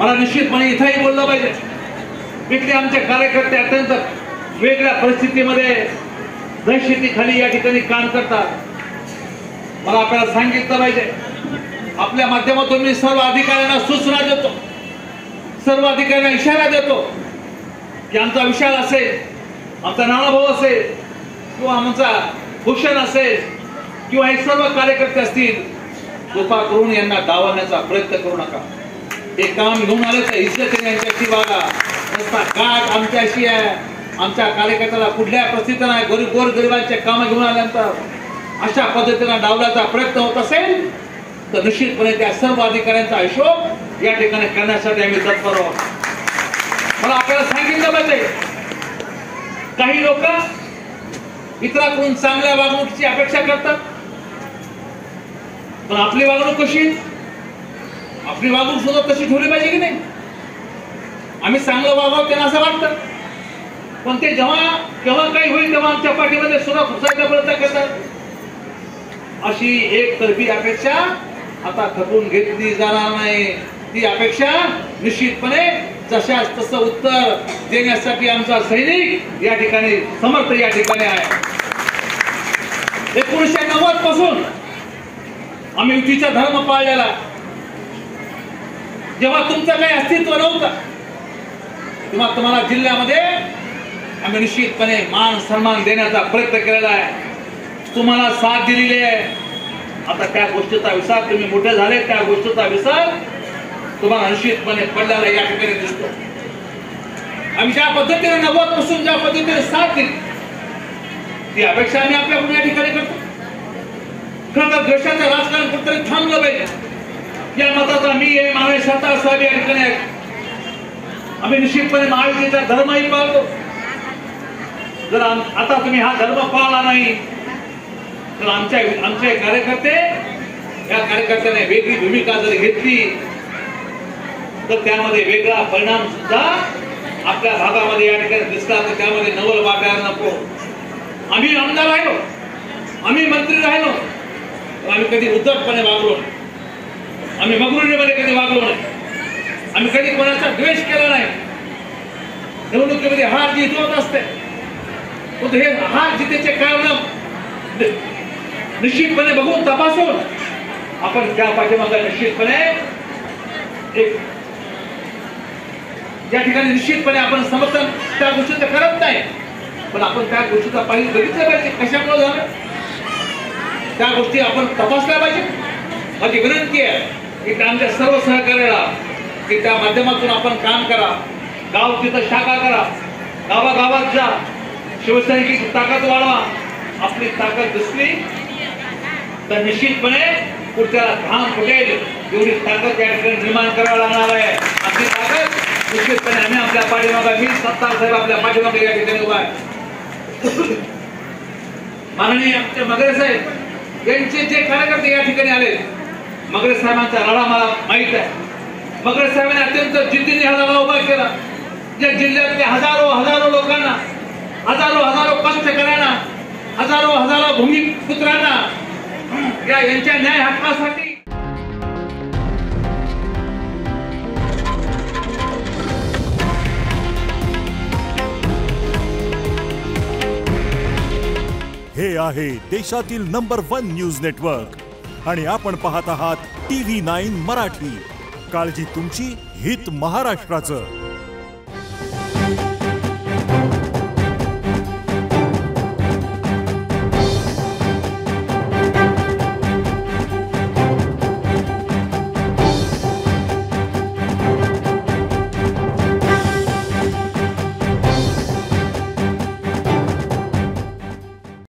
मला निश्चितपणे इथंही बोललं पाहिजे, इथले आमचे कार्यकर्ते अत्यंत वेगळ्या परिस्थितीमध्ये दहशतीखाली या ठिकाणी काम करतात. मला आपल्याला सांगितलं पाहिजे, आपल्या माध्यमातून मी सर्व अधिकाऱ्यांना सूचना देतो, सर्व अधिकाऱ्यांना इशारा देतो की आमचा विशाल असेल, आमचा नानाभाऊ असेल किंवा आमचा भूषण असेल किंवा हे सर्व कार्यकर्ते असतील, कृपा करून यांना डावलण्याचा प्रयत्न करू नका. हे काम घेऊन आले तर इज्जतीने यांच्याशी वागा. रस्ता गाठ आमच्याशी आहे, आमच्या कार्यकर्त्याला कुठल्या परिस्थितीत नाही, गोरगरिबांचे काम घेऊन आल्यानंतर अशा पद्धतीने डावल्याचा प्रयत्न होत असेल तर निश्चितपणे त्या सर्व अधिकाऱ्यांचा हिशोब या ठिकाणी करण्यासाठी आम्ही तत्पर आहोत. मला आपल्याला सांगितलं पाहिजे, काही लोक इतरांकडून चांगल्या वागणुकीची अपेक्षा करतात, पण आपली वागणूक कशी, आपली वागणूक सुद्धा तशी ठेवली पाहिजे की नाही. आम्ही चांगलं वागावं त्यांना असं वाटतं, पण ते जेव्हा काही होईल तेव्हा आमच्या पाठीमध्ये सुद्धा खुसायचा प्रयत्न करतात. अशी एकतर्फी अपेक्षा आता खपून घेतली जाणार नाही. ती अपेक्षा निश्चितपणे जशास तसं उत्तर देण्यासाठी आमचा सैनिक या ठिकाणी समर्थ या ठिकाणी आहे. 1990 पासून आम्ही युतीचा धर्म पाळलेला. जेव्हा तुमचं काही अस्तित्व नव्हतं तेव्हा तुम्हाला जिल्ह्यामध्ये आम्ही निश्चितपणे मान सन्मान देण्याचा प्रयत्न केलेला आहे, तुम्हाला साथ दिलेली आहे. आता त्या गोष्टीचा विसर, तुम्ही मोठे झाले त्या गोष्टीचा विसर तुम्हाला निश्चितपणे पडलेला या ठिकाणी दिसतो. आम्ही ज्या पद्धतीने 90 पासून ज्या पद्धतीने साथ दिली ती अपेक्षा आम्ही आपल्याकडून या ठिकाणी करतो. खरं तर देशाचं राजकारण कुठेतरी थांबलं पाहिजे या मताचा मी हे मानवी सातार साहेब या ठिकाणी आहे. आम्ही निश्चितपणे महायुतीचा धर्मही पाळतो. जर आता तुम्ही हा धर्म पाळला नाही तर आमचे कार्यकर्ते, या कार्यकर्त्याने वेगळी भूमिका जर घेतली तर त्यामध्ये वेगळा परिणाम सुद्धा आपल्या भागामध्ये या ठिकाणी दिसला तर त्यामध्ये नवल वाटायला नको. आम्ही आमदार राहिलो, आम्ही मंत्री राहिलो, आम्ही कधी उद्धटपणे वागलो नाही, आम्ही मगरुरीमध्ये कधी वागलो नाही, आम्ही कधी कोणाचा द्वेष केला नाही. निवडणुकीमध्ये हार जीत होत असते, हे हार जितेचे कारण निश्चितपणे बघून तपासून आपण त्या पाठीमागे निश्चितपणे एक या ठिकाणी निश्चितपणे आपण समर्थन त्या गोष्टीचं करत नाही, पण आपण त्या गोष्टीचा पाहिजे बघितलं पाहिजे कशामुळे झालं, त्या गोष्टी आपण तपासल्या पाहिजे. माझी विनंती आहे की आमच्या सर्व सहकार्याला की त्या माध्यमातून आपण काम करा. गाव तिथं शाखा करा, गावागावात जा, शिवसैनिकांची ताकद वाढवा. आपली ताकद दिसली तर निश्चितपणे पुढच्याला घाम फुटेल एवढी ताकद या ठिकाणी निर्माण करावी लागणार आहे. आपली ताकद निश्चितपणे आम्ही आपल्या पाठीमागे, मी सत्तार साहेब आपल्या पाठीमागे या ठिकाणी उभा आहे. माननीय आमचे मगरे साहेब यांचे जे कार्यकर्ते या ठिकाणी आले, मगरे साहेबांचा लढा मला माहित आहे. मगरे साहेबांनी अत्यंत जिद्दीने हा लढा उभा केला. या जिल्ह्यातल्या हजारो लोकांना, हजारो कष्टकऱ्यांना, हजारो भूमिपुत्रांना यांच्या न्याय हक्कासाठी हे आहे देशातील नंबर 1 न्यूज नेटवर्क आणि आपण पाहत आहात TV9 मराठी. काळजी तुमची, हित महाराष्ट्राचं.